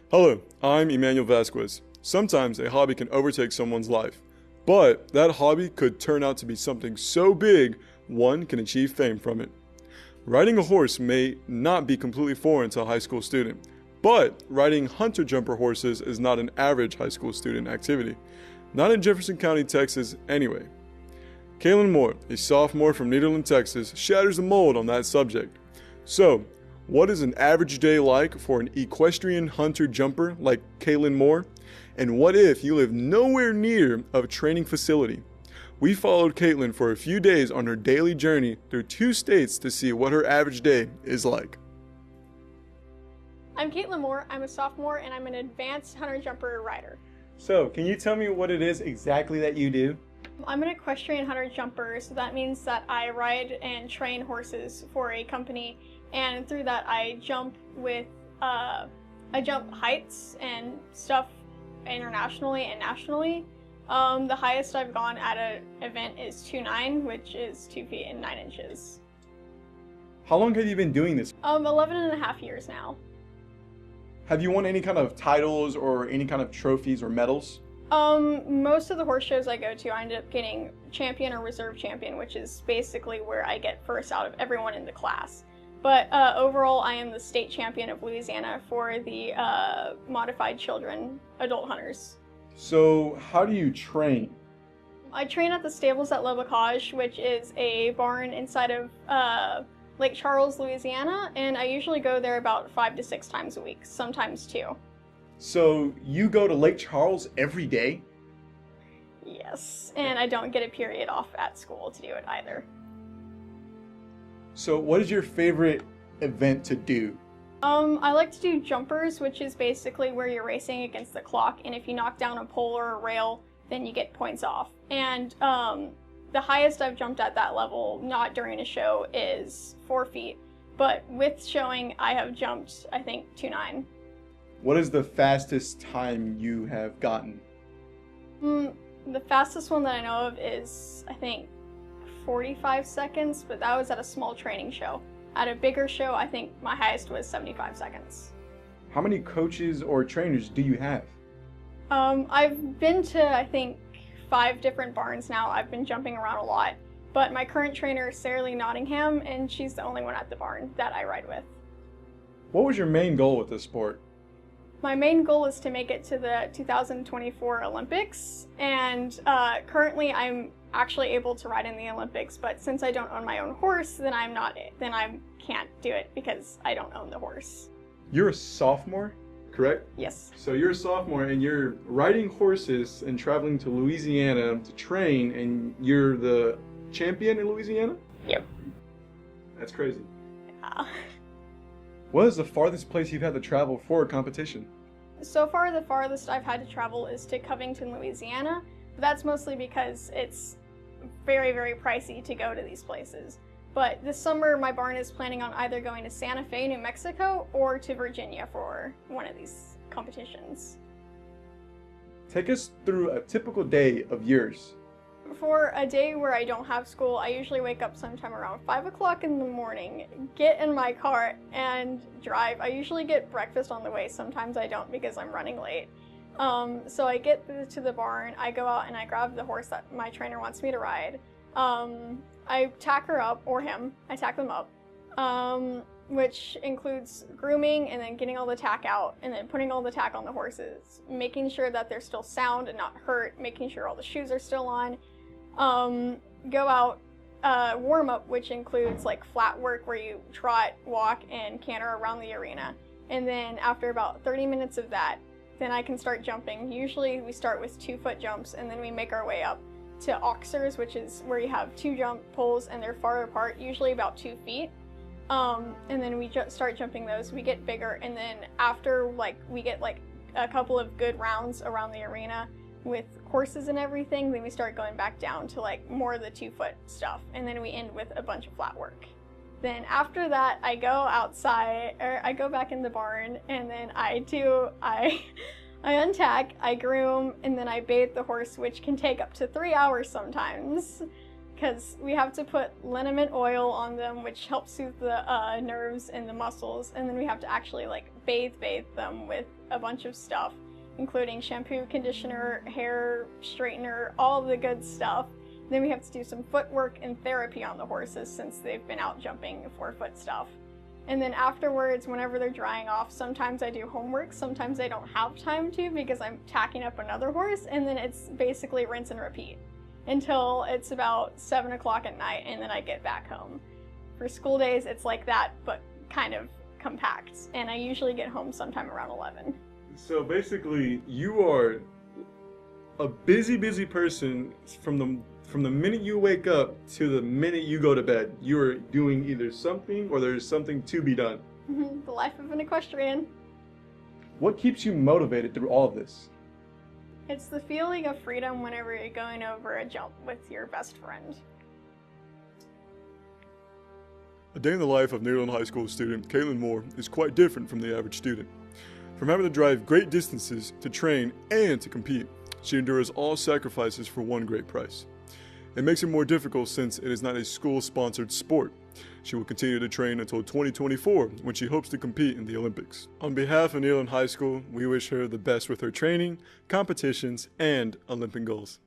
Hello, I'm Emmanuel Vasquez. Sometimes a hobby can overtake someone's life, but that hobby could turn out to be something so big one can achieve fame from it. Riding a horse may not be completely foreign to a high school student, but riding hunter-jumper horses is not an average high school student activity. Not in Jefferson County, Texas, anyway. Kaylin Moore, a sophomore from Nederland, Texas, shatters the mold on that subject. So, what is an average day like for an equestrian hunter-jumper like Kaylin Moore? And what if you live nowhere near a training facility? We followed Caitlin for a few days on her daily journey through 2 states to see what her average day is like. I'm Caitlin Moore, I'm a sophomore, and I'm an advanced hunter-jumper rider. So, can you tell me what it is exactly that you do? I'm an equestrian hunter-jumper, so that means that I ride and train horses for a company, and through that I jump heights and stuff internationally and nationally. The highest I've gone at an event is 2'9", which is 2 feet and 9 inches. How long have you been doing this? 11 and a half years now. Have you won any kind of titles or any kind of trophies or medals? Most of the horse shows I go to, I end up getting champion or reserve champion, which is basically where I get first out of everyone in the class. But overall, I am the state champion of Louisiana for the modified children adult hunters. So, how do you train? I train at the stables at Le Bocage, which is a barn inside of Lake Charles, Louisiana, and I usually go there about 5 to 6 times a week, sometimes 2. So, you go to Lake Charles every day? Yes, and I don't get a period off at school to do it either. So, what is your favorite event to do? I like to do jumpers, which is basically where you're racing against the clock, and if you knock down a pole or a rail, then you get points off. And the highest I've jumped at that level, not during a show, is 4 feet. But with showing, I have jumped, I think, 2'9". What is the fastest time you have gotten? The fastest one that I know of is, I think, 45 seconds, but that was at a small training show. At a bigger show, I think my highest was 75 seconds. How many coaches or trainers do you have? I've been to, I think, 5 different barns now. I've been jumping around a lot, but my current trainer is Sarah Lee Nottingham, and she's the only one at the barn that I ride with. What was your main goal with this sport? My main goal is to make it to the 2024 Olympics, and currently I'm actually able to ride in the Olympics, but since I don't own my own horse, then I can't do it because I don't own the horse. You're a sophomore, correct? Yes. So you're a sophomore and you're riding horses and traveling to Louisiana to train, and you're the champion in Louisiana? Yep. That's crazy. Yeah. What is the farthest place you've had to travel for a competition? So far, the farthest I've had to travel is to Covington, Louisiana. But that's mostly because it's very, very pricey to go to these places. But this summer, my barn is planning on either going to Santa Fe, New Mexico, or to Virginia for one of these competitions. Take us through a typical day of yours. For a day where I don't have school, I usually wake up sometime around 5 o'clock in the morning, get in my car, and drive. I usually get breakfast on the way. Sometimes I don't because I'm running late. So I get to the barn, I go out and I grab the horse that my trainer wants me to ride. I tack her up, or him, I tack them up, which includes grooming and then getting all the tack out and then putting all the tack on the horses, making sure that they're still sound and not hurt, making sure all the shoes are still on. Go out, warm up, which includes like flat work where you trot, walk, and canter around the arena. And then after about 30 minutes of that, then I can start jumping. Usually we start with 2-foot jumps and then we make our way up to oxers, which is where you have 2 jump poles and they're far apart, usually about 2 feet. And then we start jumping those, we get bigger, and then after we get a couple of good rounds around the arena with courses and everything, then we start going back down to more of the 2-foot stuff, and then we end with a bunch of flat work. Then after that, I go outside, or I go back in the barn, and then I untack, I groom, and then I bathe the horse, which can take up to 3 hours sometimes, because we have to put liniment oil on them, which helps soothe the nerves and the muscles, and then we have to actually bathe them with a bunch of stuff, including shampoo, conditioner, hair straightener, all of the good stuff. Then we have to do some footwork and therapy on the horses since they've been out jumping forefoot stuff. And then afterwards, whenever they're drying off, sometimes I do homework, sometimes I don't have time to because I'm tacking up another horse, and then it's basically rinse and repeat until it's about 7 o'clock at night, and then I get back home. For school days, it's like that, but kind of compact, and I usually get home sometime around 11. So basically, you are a busy person from the minute you wake up to the minute you go to bed. You are doing either something or there's something to be done. The life of an equestrian. What keeps you motivated through all of this? It's the feeling of freedom whenever you're going over a jump with your best friend. A day in the life of Nederland High School student Caitlin Moore is quite different from the average student. From having to drive great distances to train and to compete, she endures all sacrifices for one great prize. It makes it more difficult since it is not a school-sponsored sport. She will continue to train until 2024 when she hopes to compete in the Olympics. On behalf of Nederland High School, we wish her the best with her training, competitions, and Olympic goals.